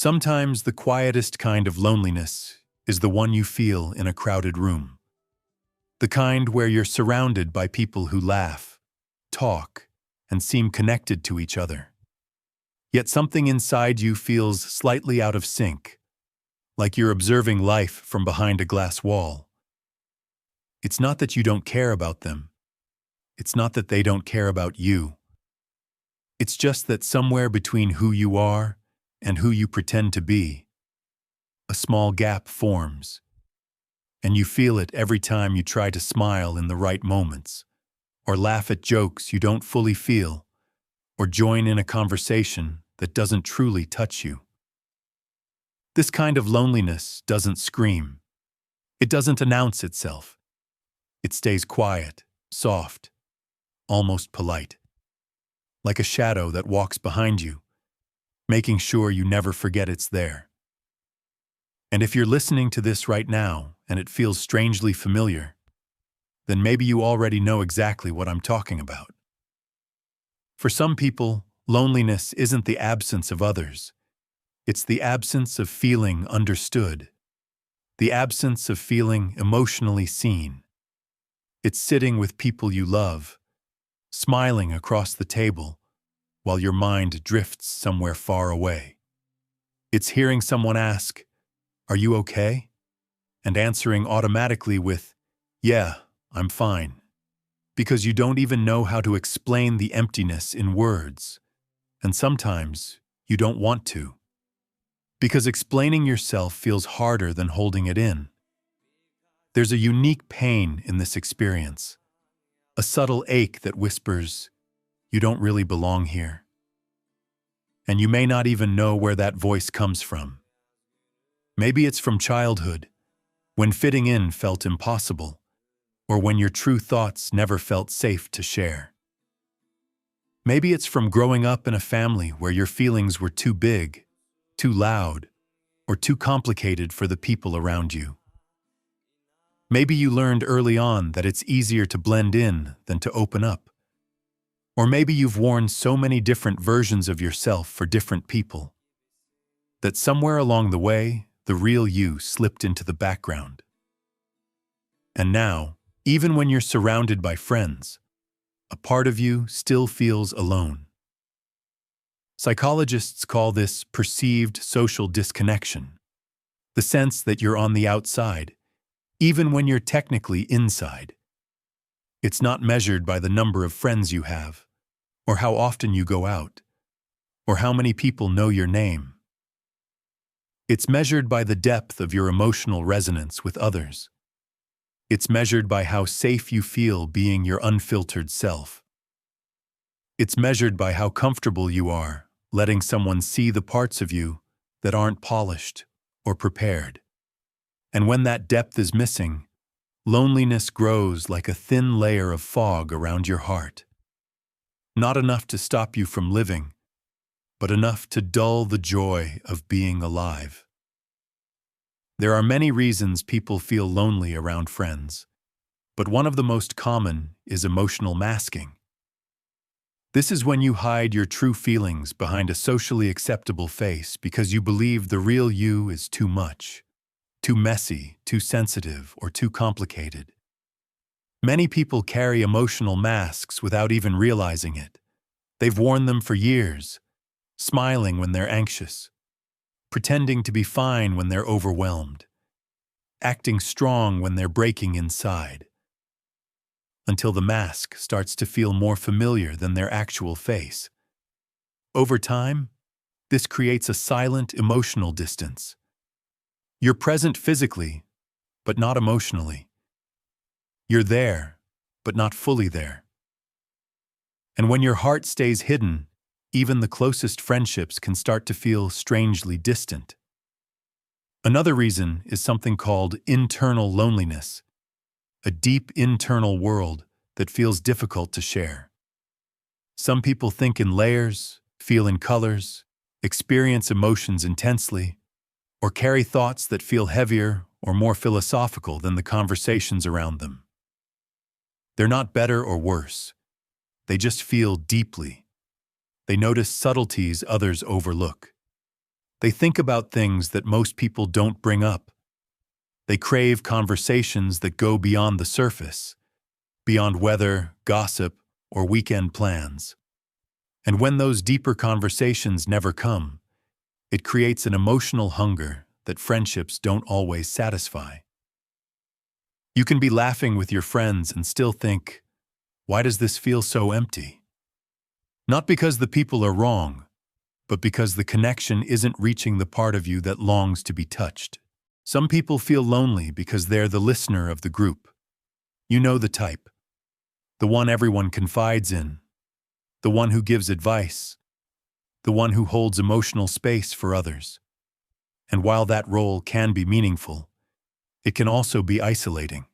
Sometimes the quietest kind of loneliness is the one you feel in a crowded room. The kind where you're surrounded by people who laugh, talk, and seem connected to each other. Yet something inside you feels slightly out of sync, like you're observing life from behind a glass wall. It's not that you don't care about them. It's not that they don't care about you. It's just that somewhere between who you are and who you pretend to be, a small gap forms, and you feel it every time you try to smile in the right moments, or laugh at jokes you don't fully feel, or join in a conversation that doesn't truly touch you. This kind of loneliness doesn't scream. It doesn't announce itself. It stays quiet, soft, almost polite, like a shadow that walks behind you, making sure you never forget it's there. And if you're listening to this right now and it feels strangely familiar, then maybe you already know exactly what I'm talking about. For some people, loneliness isn't the absence of others. It's the absence of feeling understood, the absence of feeling emotionally seen. It's sitting with people you love, smiling across the table, while your mind drifts somewhere far away. It's hearing someone ask, "Are you okay?" and answering automatically with, "Yeah, I'm fine," because you don't even know how to explain the emptiness in words, and sometimes you don't want to, because explaining yourself feels harder than holding it in. There's a unique pain in this experience, a subtle ache that whispers, "You don't really belong here." And you may not even know where that voice comes from. Maybe it's from childhood, when fitting in felt impossible, or when your true thoughts never felt safe to share. Maybe it's from growing up in a family where your feelings were too big, too loud, or too complicated for the people around you. Maybe you learned early on that it's easier to blend in than to open up. Or maybe you've worn so many different versions of yourself for different people, that somewhere along the way, the real you slipped into the background. And now, even when you're surrounded by friends, a part of you still feels alone. Psychologists call this perceived social disconnection, the sense that you're on the outside, even when you're technically inside. It's not measured by the number of friends you have, or how often you go out, or how many people know your name. It's measured by the depth of your emotional resonance with others. It's measured by how safe you feel being your unfiltered self. It's measured by how comfortable you are letting someone see the parts of you that aren't polished or prepared. And when that depth is missing, loneliness grows like a thin layer of fog around your heart. Not enough to stop you from living, but enough to dull the joy of being alive. There are many reasons people feel lonely around friends, but one of the most common is emotional masking. This is when you hide your true feelings behind a socially acceptable face because you believe the real you is too much, too messy, too sensitive, or too complicated. Many people carry emotional masks without even realizing it. They've worn them for years, smiling when they're anxious, pretending to be fine when they're overwhelmed, acting strong when they're breaking inside, until the mask starts to feel more familiar than their actual face. Over time, this creates a silent emotional distance. You're present physically, but not emotionally. You're there, but not fully there. And when your heart stays hidden, even the closest friendships can start to feel strangely distant. Another reason is something called internal loneliness, a deep internal world that feels difficult to share. Some people think in layers, feel in colors, experience emotions intensely, or carry thoughts that feel heavier or more philosophical than the conversations around them. They're not better or worse. They just feel deeply. They notice subtleties others overlook. They think about things that most people don't bring up. They crave conversations that go beyond the surface, beyond weather, gossip, or weekend plans. And when those deeper conversations never come, it creates an emotional hunger that friendships don't always satisfy. You can be laughing with your friends and still think, why does this feel so empty? Not because the people are wrong, but because the connection isn't reaching the part of you that longs to be touched. Some people feel lonely because they're the listener of the group. You know the type. The one everyone confides in. The one who gives advice. The one who holds emotional space for others. And while that role can be meaningful, it can also be isolating.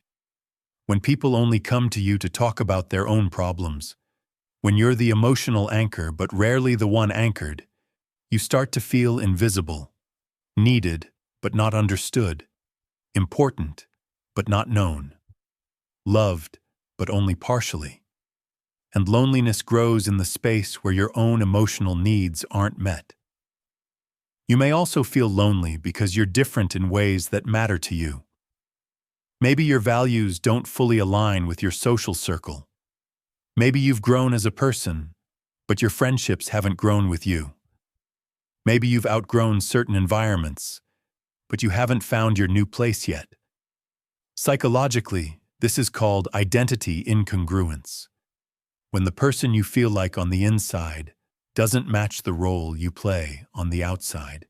When people only come to you to talk about their own problems, when you're the emotional anchor but rarely the one anchored, you start to feel invisible, needed but not understood, important but not known, loved but only partially. And loneliness grows in the space where your own emotional needs aren't met. You may also feel lonely because you're different in ways that matter to you. Maybe your values don't fully align with your social circle. Maybe you've grown as a person, but your friendships haven't grown with you. Maybe you've outgrown certain environments, but you haven't found your new place yet. Psychologically, this is called identity incongruence. When the person you feel like on the inside doesn't match the role you play on the outside.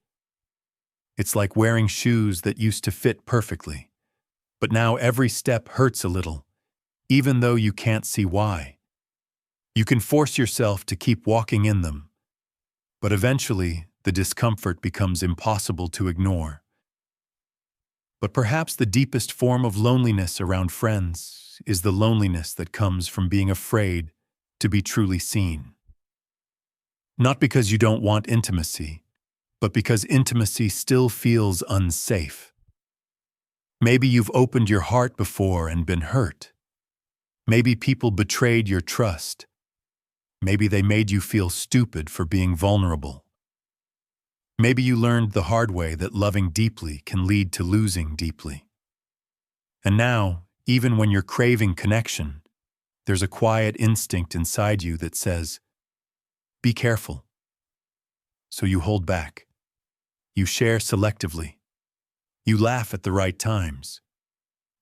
It's like wearing shoes that used to fit perfectly, but now every step hurts a little, even though you can't see why. You can force yourself to keep walking in them, but eventually the discomfort becomes impossible to ignore. But perhaps the deepest form of loneliness around friends is the loneliness that comes from being afraid to be truly seen. Not because you don't want intimacy, but because intimacy still feels unsafe. Maybe you've opened your heart before and been hurt. Maybe people betrayed your trust. Maybe they made you feel stupid for being vulnerable. Maybe you learned the hard way that loving deeply can lead to losing deeply. And now, even when you're craving connection, there's a quiet instinct inside you that says, be careful. So you hold back. You share selectively. You laugh at the right times.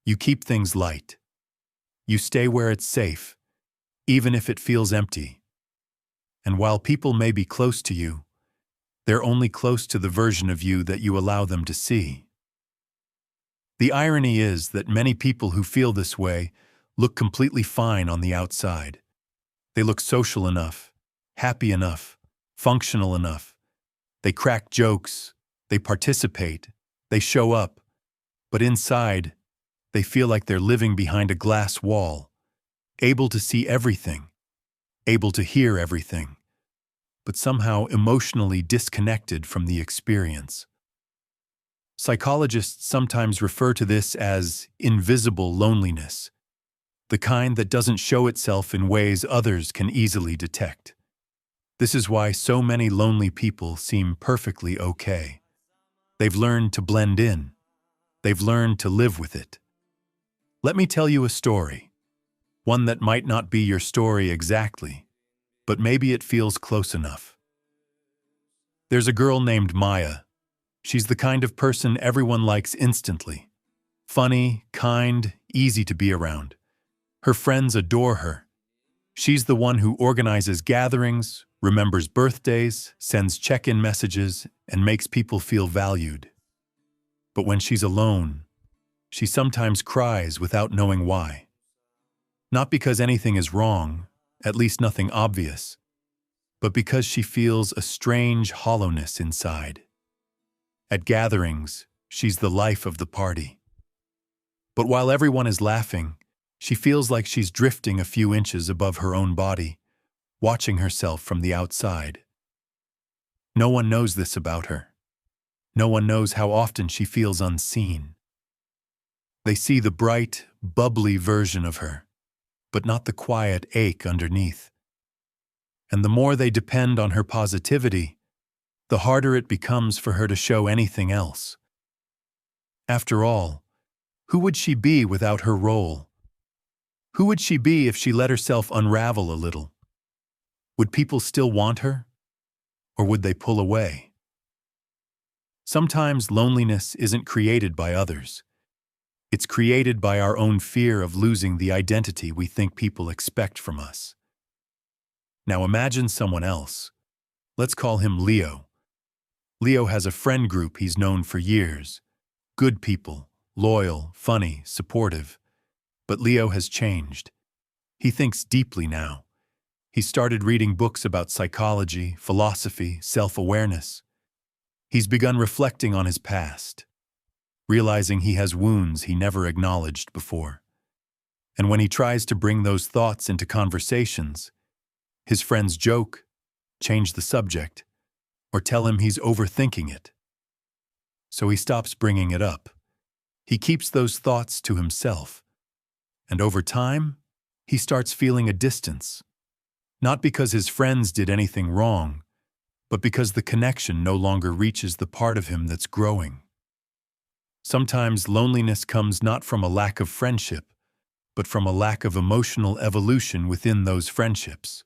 You keep things light. You stay where it's safe, even if it feels empty. And while people may be close to you, they're only close to the version of you that you allow them to see. The irony is that many people who feel this way look completely fine on the outside. They look social enough, happy enough, functional enough. They crack jokes, they participate, they show up, but inside, they feel like they're living behind a glass wall, able to see everything, able to hear everything, but somehow emotionally disconnected from the experience. Psychologists sometimes refer to this as invisible loneliness, the kind that doesn't show itself in ways others can easily detect. This is why so many lonely people seem perfectly okay. They've learned to blend in. They've learned to live with it. Let me tell you a story, one that might not be your story exactly, but maybe it feels close enough. There's a girl named Maya. She's the kind of person everyone likes instantly. Funny, kind, easy to be around. Her friends adore her. She's the one who organizes gatherings, remembers birthdays, sends check-in messages, and makes people feel valued. But when she's alone, she sometimes cries without knowing why. Not because anything is wrong, at least nothing obvious, but because she feels a strange hollowness inside. At gatherings, she's the life of the party. But while everyone is laughing, she feels like she's drifting a few inches above her own body, watching herself from the outside. No one knows this about her. No one knows how often she feels unseen. They see the bright, bubbly version of her, but not the quiet ache underneath. And the more they depend on her positivity, the harder it becomes for her to show anything else. After all, who would she be without her role? Who would she be if she let herself unravel a little? Would people still want her? Or would they pull away? Sometimes loneliness isn't created by others. It's created by our own fear of losing the identity we think people expect from us. Now imagine someone else. Let's call him Leo. Leo has a friend group he's known for years. Good people, loyal, funny, supportive. But Leo has changed. He thinks deeply now. He started reading books about psychology, philosophy, self-awareness. He's begun reflecting on his past, realizing he has wounds he never acknowledged before. And when he tries to bring those thoughts into conversations, his friends joke, change the subject, or tell him he's overthinking it. So he stops bringing it up. He keeps those thoughts to himself. And over time, he starts feeling a distance. Not because his friends did anything wrong, but because the connection no longer reaches the part of him that's growing. Sometimes loneliness comes not from a lack of friendship, but from a lack of emotional evolution within those friendships.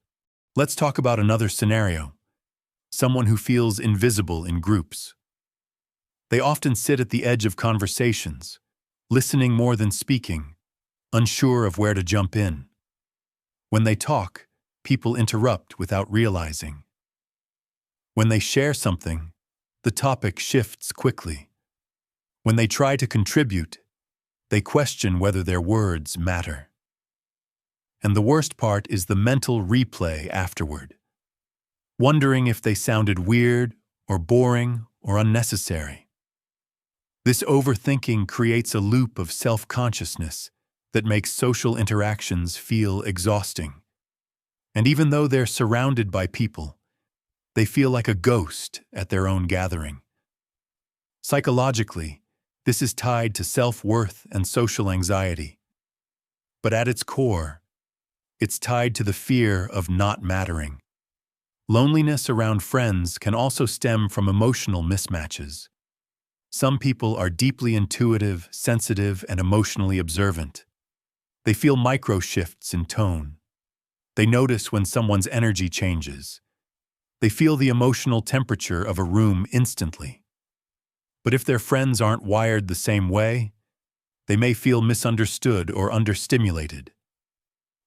Let's talk about another scenario. Someone who feels invisible in groups. They often sit at the edge of conversations, listening more than speaking, unsure of where to jump in. When they talk, people interrupt without realizing. When they share something, the topic shifts quickly. When they try to contribute, they question whether their words matter. And the worst part is the mental replay afterward, wondering if they sounded weird or boring or unnecessary. This overthinking creates a loop of self-consciousness that makes social interactions feel exhausting. And even though they're surrounded by people, they feel like a ghost at their own gathering. Psychologically, this is tied to self-worth and social anxiety. But at its core, it's tied to the fear of not mattering. Loneliness around friends can also stem from emotional mismatches. Some people are deeply intuitive, sensitive, and emotionally observant. They feel micro-shifts in tone. They notice when someone's energy changes. They feel the emotional temperature of a room instantly. But if their friends aren't wired the same way, they may feel misunderstood or understimulated.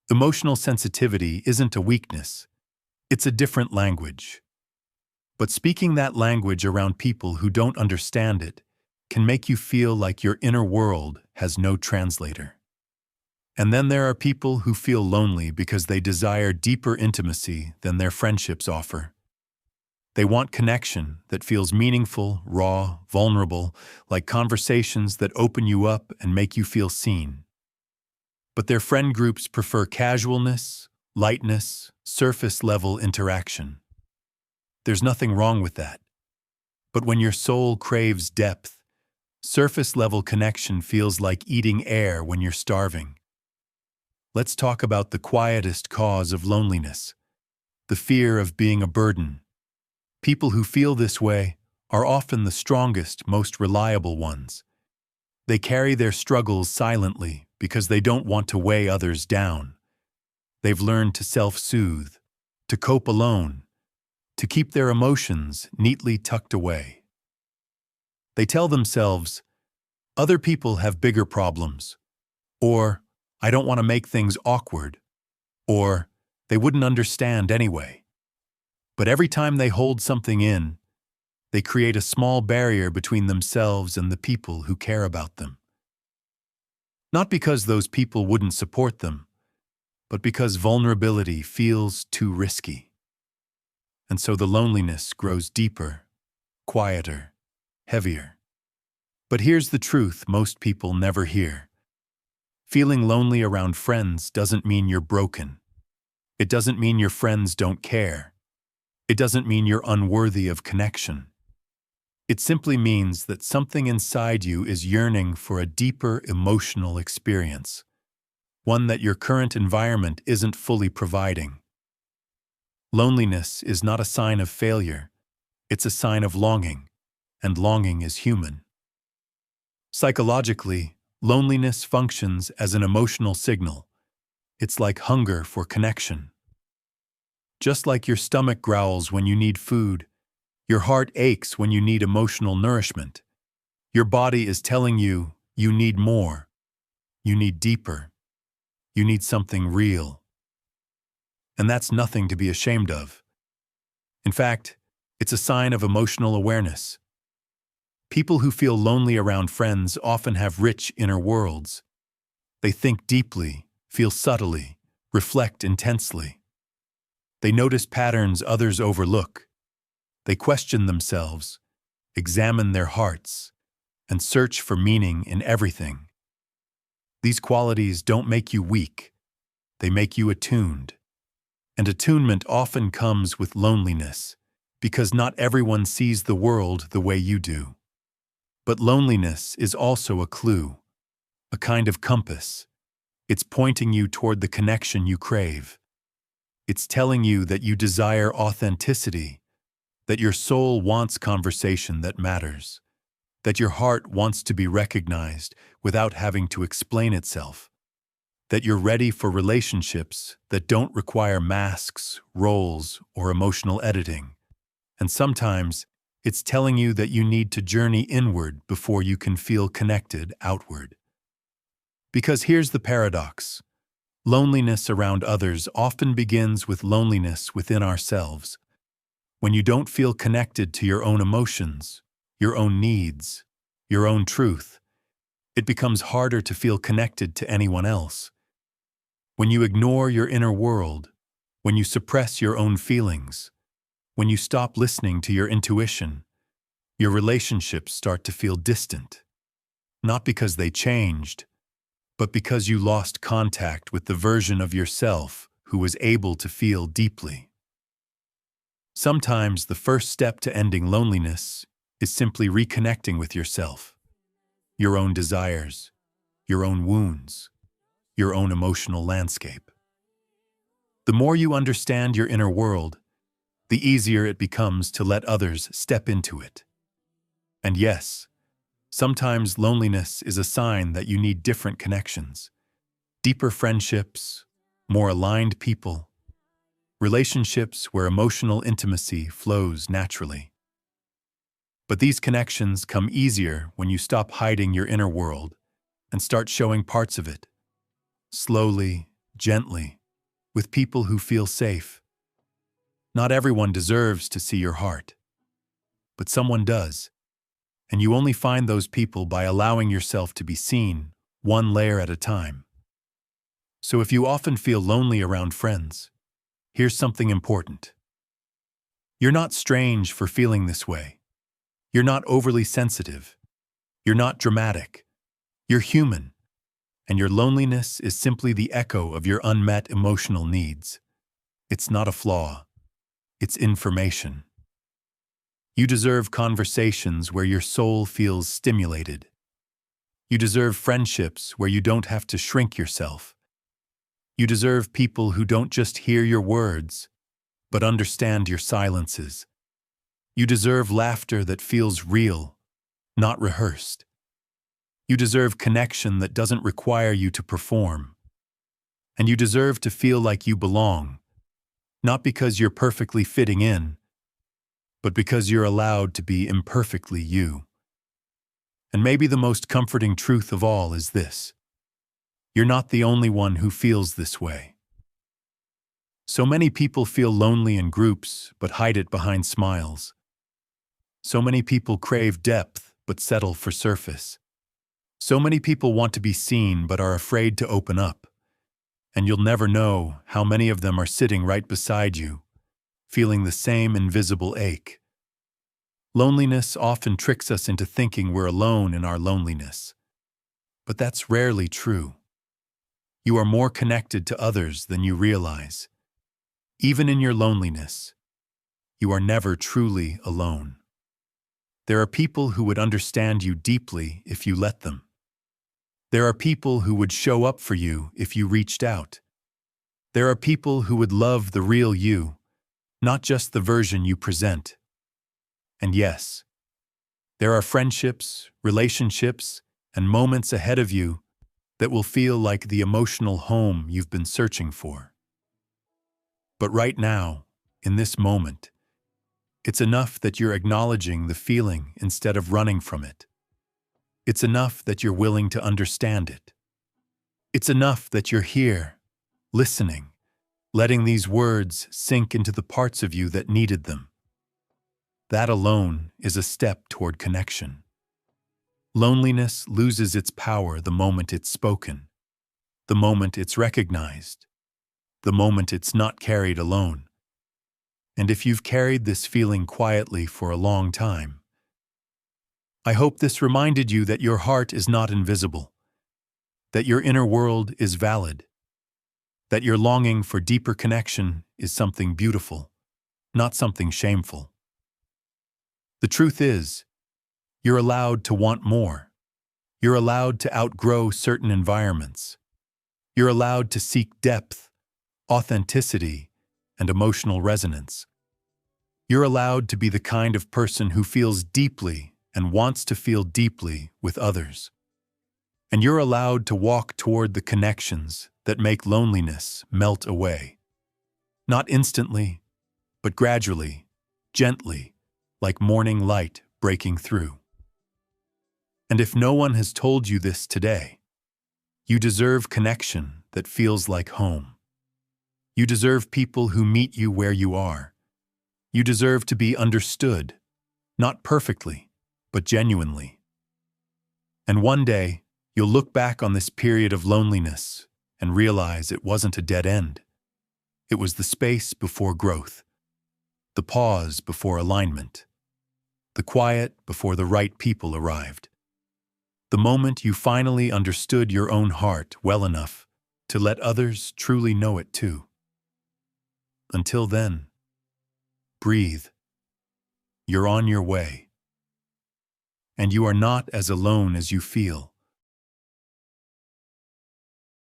Emotional sensitivity isn't a weakness. It's a different language. But speaking that language around people who don't understand it can make you feel like your inner world has no translator. And then there are people who feel lonely because they desire deeper intimacy than their friendships offer. They want connection that feels meaningful, raw, vulnerable, like conversations that open you up and make you feel seen. But their friend groups prefer casualness, lightness, surface-level interaction. There's nothing wrong with that. But when your soul craves depth, surface-level connection feels like eating air when you're starving. Let's talk about the quietest cause of loneliness, the fear of being a burden. People who feel this way are often the strongest, most reliable ones. They carry their struggles silently because they don't want to weigh others down. They've learned to self-soothe, to cope alone, to keep their emotions neatly tucked away. They tell themselves, other people have bigger problems, or I don't want to make things awkward, or they wouldn't understand anyway. But every time they hold something in, they create a small barrier between themselves and the people who care about them. Not because those people wouldn't support them, but because vulnerability feels too risky. And so the loneliness grows deeper, quieter, heavier. But here's the truth most people never hear. Feeling lonely around friends doesn't mean you're broken. It doesn't mean your friends don't care. It doesn't mean you're unworthy of connection. It simply means that something inside you is yearning for a deeper emotional experience, one that your current environment isn't fully providing. Loneliness is not a sign of failure. It's a sign of longing, and longing is human. Psychologically, loneliness functions as an emotional signal. It's like hunger for connection. Just like your stomach growls when you need food, your heart aches when you need emotional nourishment. Your body is telling you need more, you need deeper, you need something real. And that's nothing to be ashamed of. In fact, it's a sign of emotional awareness. People who feel lonely around friends often have rich inner worlds. They think deeply, feel subtly, reflect intensely. They notice patterns others overlook. They question themselves, examine their hearts, and search for meaning in everything. These qualities don't make you weak. They make you attuned. And attunement often comes with loneliness, because not everyone sees the world the way you do. But loneliness is also a clue, a kind of compass. It's pointing you toward the connection you crave. It's telling you that you desire authenticity, that your soul wants conversation that matters, that your heart wants to be recognized without having to explain itself, that you're ready for relationships that don't require masks, roles, or emotional editing. And sometimes, it's telling you that you need to journey inward before you can feel connected outward. Because here's the paradox. Loneliness around others often begins with loneliness within ourselves. When you don't feel connected to your own emotions, your own needs, your own truth, it becomes harder to feel connected to anyone else. When you ignore your inner world, when you suppress your own feelings, when you stop listening to your intuition, your relationships start to feel distant. Not because they changed, but because you lost contact with the version of yourself who was able to feel deeply. Sometimes the first step to ending loneliness is simply reconnecting with yourself, your own desires, your own wounds, your own emotional landscape. The more you understand your inner world, the easier it becomes to let others step into it. And yes, sometimes loneliness is a sign that you need different connections, deeper friendships, more aligned people, relationships where emotional intimacy flows naturally. But these connections come easier when you stop hiding your inner world and start showing parts of it, slowly, gently, with people who feel safe. Not everyone deserves to see your heart, but someone does, and you only find those people by allowing yourself to be seen, one layer at a time. So if you often feel lonely around friends, here's something important. You're not strange for feeling this way. You're not overly sensitive. You're not dramatic. You're human, and your loneliness is simply the echo of your unmet emotional needs. It's not a flaw. It's information. You deserve conversations where your soul feels stimulated. You deserve friendships where you don't have to shrink yourself. You deserve people who don't just hear your words, but understand your silences. You deserve laughter that feels real, not rehearsed. You deserve connection that doesn't require you to perform. And you deserve to feel like you belong, not because you're perfectly fitting in, but because you're allowed to be imperfectly you. And maybe the most comforting truth of all is this: you're not the only one who feels this way. So many people feel lonely in groups but hide it behind smiles. So many people crave depth but settle for surface. So many people want to be seen but are afraid to open up. And you'll never know how many of them are sitting right beside you, feeling the same invisible ache. Loneliness often tricks us into thinking we're alone in our loneliness. But that's rarely true. You are more connected to others than you realize. Even in your loneliness, you are never truly alone. There are people who would understand you deeply if you let them. There are people who would show up for you if you reached out. There are people who would love the real you, not just the version you present. And yes, there are friendships, relationships, and moments ahead of you that will feel like the emotional home you've been searching for. But right now, in this moment, it's enough that you're acknowledging the feeling instead of running from it. It's enough that you're willing to understand it. It's enough that you're here, listening, letting these words sink into the parts of you that needed them. That alone is a step toward connection. Loneliness loses its power the moment it's spoken, the moment it's recognized, the moment it's not carried alone. And if you've carried this feeling quietly for a long time, I hope this reminded you that your heart is not invisible, that your inner world is valid, that your longing for deeper connection is something beautiful, not something shameful. The truth is, you're allowed to want more. You're allowed to outgrow certain environments. You're allowed to seek depth, authenticity, and emotional resonance. You're allowed to be the kind of person who feels deeply and wants to feel deeply with others. And you're allowed to walk toward the connections that make loneliness melt away. Not instantly, but gradually, gently, like morning light breaking through. And if no one has told you this today, you deserve connection that feels like home. You deserve people who meet you where you are. You deserve to be understood, not perfectly, but genuinely. And one day, you'll look back on this period of loneliness and realize it wasn't a dead end. It was the space before growth, the pause before alignment, the quiet before the right people arrived. The moment you finally understood your own heart well enough to let others truly know it too. Until then, breathe. You're on your way. And you are not as alone as you feel.